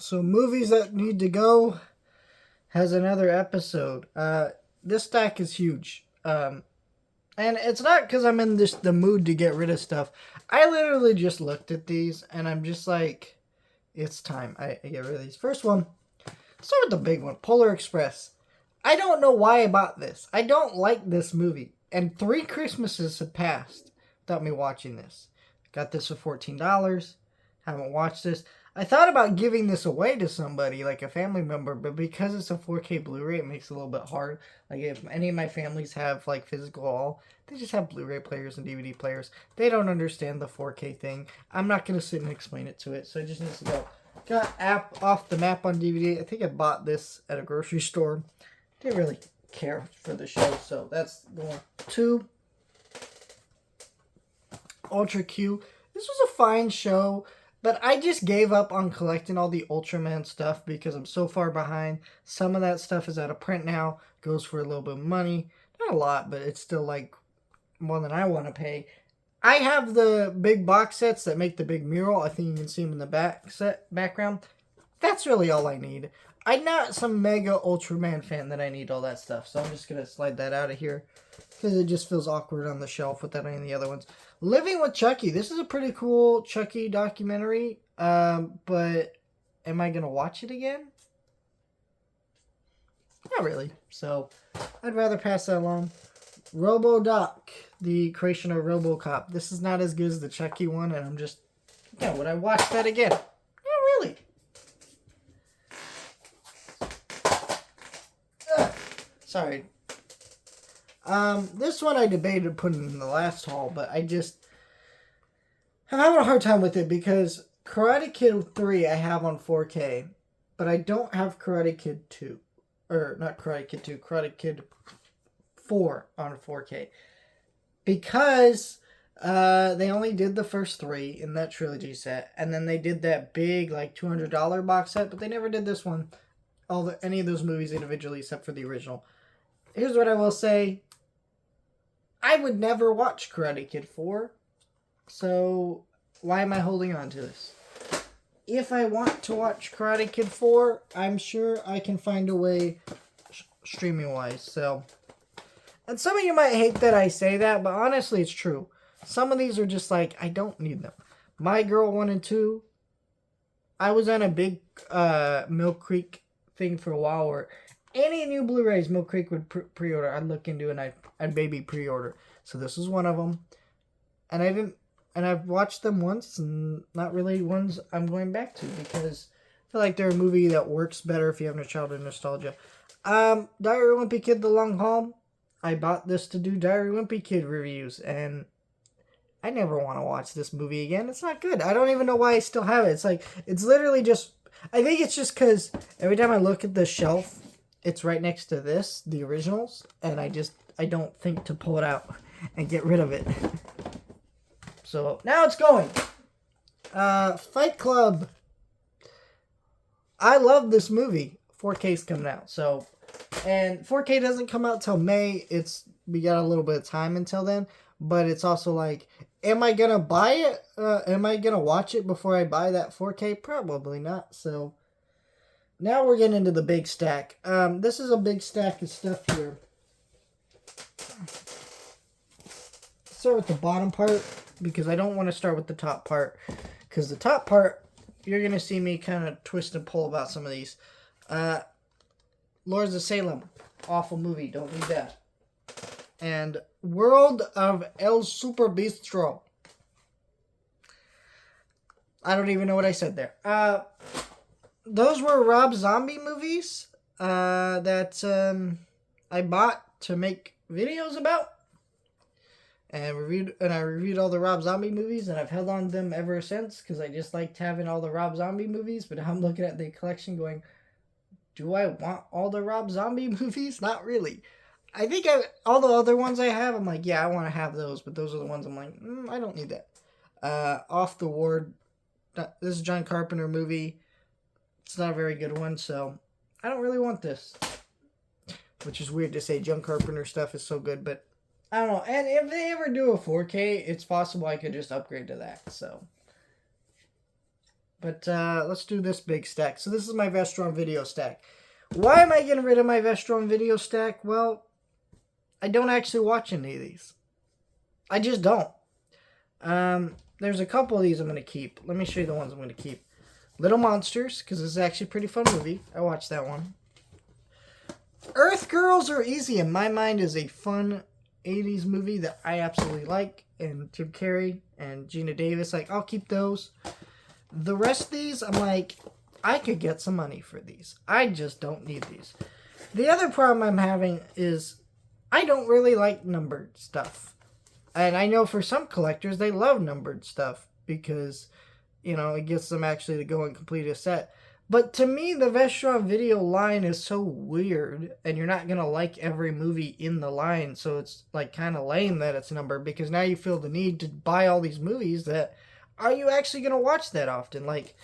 So movies that need to go has another episode. This stack is huge. And it's not because I'm in the mood to get rid of stuff. I literally just looked at these and I'm just like, it's time I get rid of these. First one, start with the big one, Polar Express. I don't know why I bought this. I don't like this movie. And 3 Christmases have passed without me watching this. Got this for $14. Haven't watched this. I thought about giving this away to somebody, like a family member, but because it's a 4K Blu-ray, it makes it a little bit hard. Like, if any of my families have, like, physical all, they just have Blu-ray players and DVD players. They don't understand the 4K thing. I'm not going to sit and explain it to it, so it just needs to go. Got App Off the Map on DVD. I think I bought this at a grocery store. Didn't really care for the show, so that's the one. 2, Ultra Q. This was a fine show. But I just gave up on collecting all the Ultraman stuff because I'm so far behind. Some of that stuff is out of print now. Goes for a little bit of money. Not a lot, but it's still like more than I want to pay. I have the big box sets that make the big mural. I think you can see them in the background. That's really all I need. I'm not some mega Ultraman fan that I need all that stuff. So I'm just going to slide that out of here. Because it just feels awkward on the shelf without any of the other ones. Living with Chucky. This is a pretty cool Chucky documentary. But am I going to watch it again? Not really. So I'd rather pass that along. RoboDoc. The creation of RoboCop. This is not as good as the Chucky one. And I'm just... Yeah, would I watch that again? Not really. Sorry. This one I debated putting in the last haul, but I'm having a hard time with it because Karate Kid 3 I have on 4K, but I don't have Karate Kid 2. Or, not Karate Kid 2, Karate Kid 4 on 4K. Because they only did the first 3 in that trilogy set, and then they did that big, like, $200 box set, but they never did this one. Any of those movies individually except for the original. Here's what I will say. I would never watch Karate Kid 4. So, why am I holding on to this? If I want to watch Karate Kid 4, I'm sure I can find a way streaming-wise. So, and some of you might hate that I say that, but honestly, it's true. Some of these are just like, I don't need them. My Girl 1 and 2. I was on a big Mill Creek thing for a while where any new Blu-rays Mill Creek would pre-order, I'd look into and I'd maybe pre-order. So this was one of them. And I've watched them once and not really ones I'm going back to because I feel like they're a movie that works better if you have no childhood nostalgia. Diary of Wimpy Kid, The Long Haul. I bought this to do Diary of Wimpy Kid reviews and I never want to watch this movie again. It's not good. I don't even know why I still have it. It's like, it's literally just, I think it's just because every time I look at the shelf, it's right next to this, the originals, and I don't think to pull it out and get rid of it. So, now it's going. Fight Club. I love this movie. 4K's coming out, so, and 4K doesn't come out till May. We got a little bit of time until then, but it's also like, am I gonna buy it? Am I gonna watch it before I buy that 4K? Probably not, so... Now we're getting into the big stack. This is a big stack of stuff here. Start with the bottom part because I don't want to start with the top part. Because the top part, you're going to see me kind of twist and pull about some of these. Lords of Salem. Awful movie. Don't need that. And World of El Super Bistro. I don't even know what I said there. Those were Rob Zombie movies that I bought to make videos about. And I reviewed all the Rob Zombie movies, and I've held on to them ever since because I just liked having all the Rob Zombie movies. But I'm looking at the collection going, do I want all the Rob Zombie movies? Not really. I think all the other ones I have, I'm like, yeah, I want to have those. But those are the ones I'm like, I don't need that. Off the Ward. This is a John Carpenter movie. It's not a very good one, so I don't really want this. Which is weird to say. John Carpenter stuff is so good, but I don't know. And if they ever do a 4K, it's possible I could just upgrade to that. So But let's do this big stack. So this is my Vestron video stack. Why am I getting rid of my Vestron video stack? Well, I don't actually watch any of these. I just don't. There's a couple of these I'm going to keep. Let me show you the ones I'm going to keep. Little Monsters, because this is actually a pretty fun movie. I watched that one. Earth Girls Are Easy, in my mind, is a fun 80s movie that I absolutely like. And Jim Carrey and Gina Davis, like, I'll keep those. The rest of these, I'm like, I could get some money for these. I just don't need these. The other problem I'm having is I don't really like numbered stuff. And I know for some collectors, they love numbered stuff because, you know, it gets them actually to go and complete a set. But to me, the Vestron video line is so weird, and you're not going to like every movie in the line, so it's like kind of lame that it's numbered, because now you feel the need to buy all these movies that, are you actually going to watch that often? Like,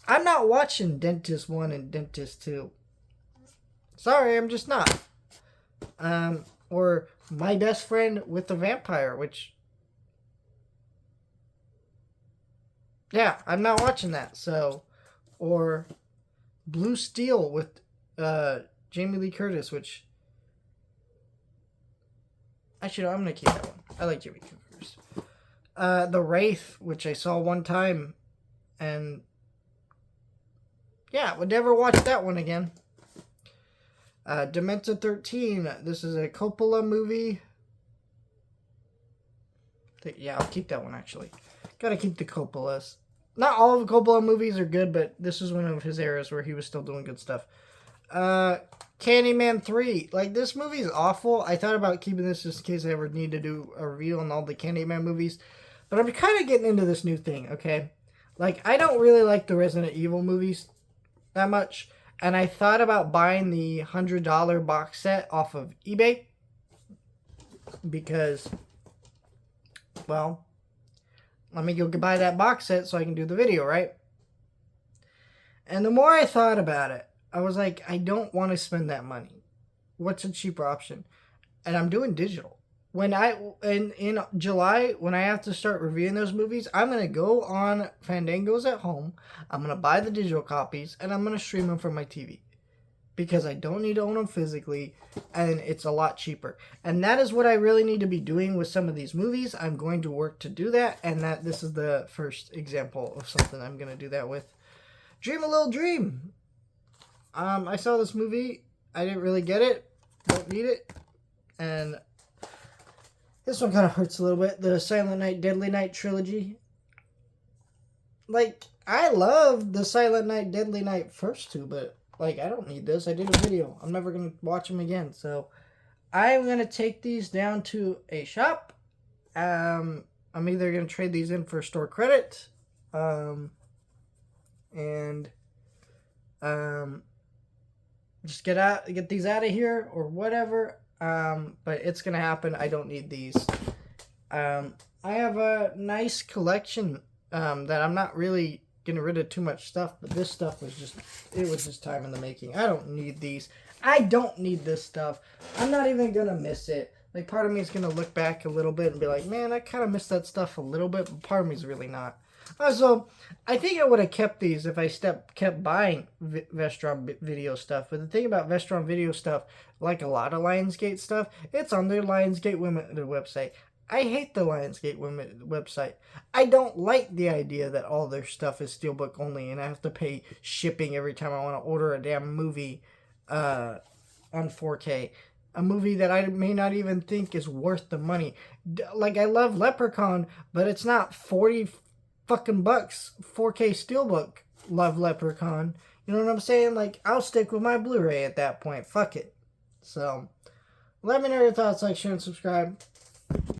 I'm not watching Dentist 1 and Dentist 2. Sorry, I'm just not. Or My Best Friend with the Vampire, which, yeah, I'm not watching that, so, or Blue Steel with Jamie Lee Curtis, which, actually, no, I'm going to keep that one. I like Jamie Lee Curtis. The Wraith, which I saw one time, and, yeah, would never watch that one again. Dementia 13, this is a Coppola movie. Yeah, I'll keep that one, actually. Gotta keep the Coppolas. Not all of the Coppola movies are good, but this is one of his eras where he was still doing good stuff. Candyman 3. Like, this movie is awful. I thought about keeping this just in case I ever need to do a review on all the Candyman movies. But I'm kind of getting into this new thing, okay? Like, I don't really like the Resident Evil movies that much. And I thought about buying the $100 box set off of eBay. Because, well, let me go buy that box set so I can do the video, right? And the more I thought about it, I was like, I don't want to spend that money. What's a cheaper option? And I'm doing digital. When in July, when I have to start reviewing those movies, I'm going to go on Fandango's at home. I'm going to buy the digital copies, and I'm going to stream them from my TV. Because I don't need to own them physically, and it's a lot cheaper. And that is what I really need to be doing with some of these movies. I'm going to work to do that, and this is the first example of something I'm going to do that with. Dream a Little Dream. I saw this movie. I didn't really get it. Don't need it. And this one kind of hurts a little bit. The Silent Night, Deadly Night trilogy. Like, I love the Silent Night, Deadly Night first two, but, like, I don't need this. I did a video. I'm never going to watch them again. So, I'm going to take these down to a shop. I'm either going to trade these in for store credit. Just get these out of here or whatever. But it's gonna happen. I don't need these. I have a nice collection that I'm not really getting rid of too much stuff, but this stuff was just time in the making. I don't need these. I don't need this stuff. I'm not even gonna miss it. Like, part of me is gonna look back a little bit and be like, man, I kind of miss that stuff a little bit, but part of me is really not. So, I think I would have kept these if I kept buying Vestron video stuff. But the thing about Vestron video stuff, like a lot of Lionsgate stuff, it's on their Lionsgate Limited website. I hate the Lionsgate Limited website. I don't like the idea that all their stuff is Steelbook only, and I have to pay shipping every time I want to order a damn movie on 4K. A movie that I may not even think is worth the money. Like, I love Leprechaun, but it's not 40 fucking bucks 4K Steelbook. Love Leprechaun. You know what I'm saying? Like, I'll stick with my Blu-ray at that point. Fuck it. So, let me know your thoughts. Like, share, and subscribe.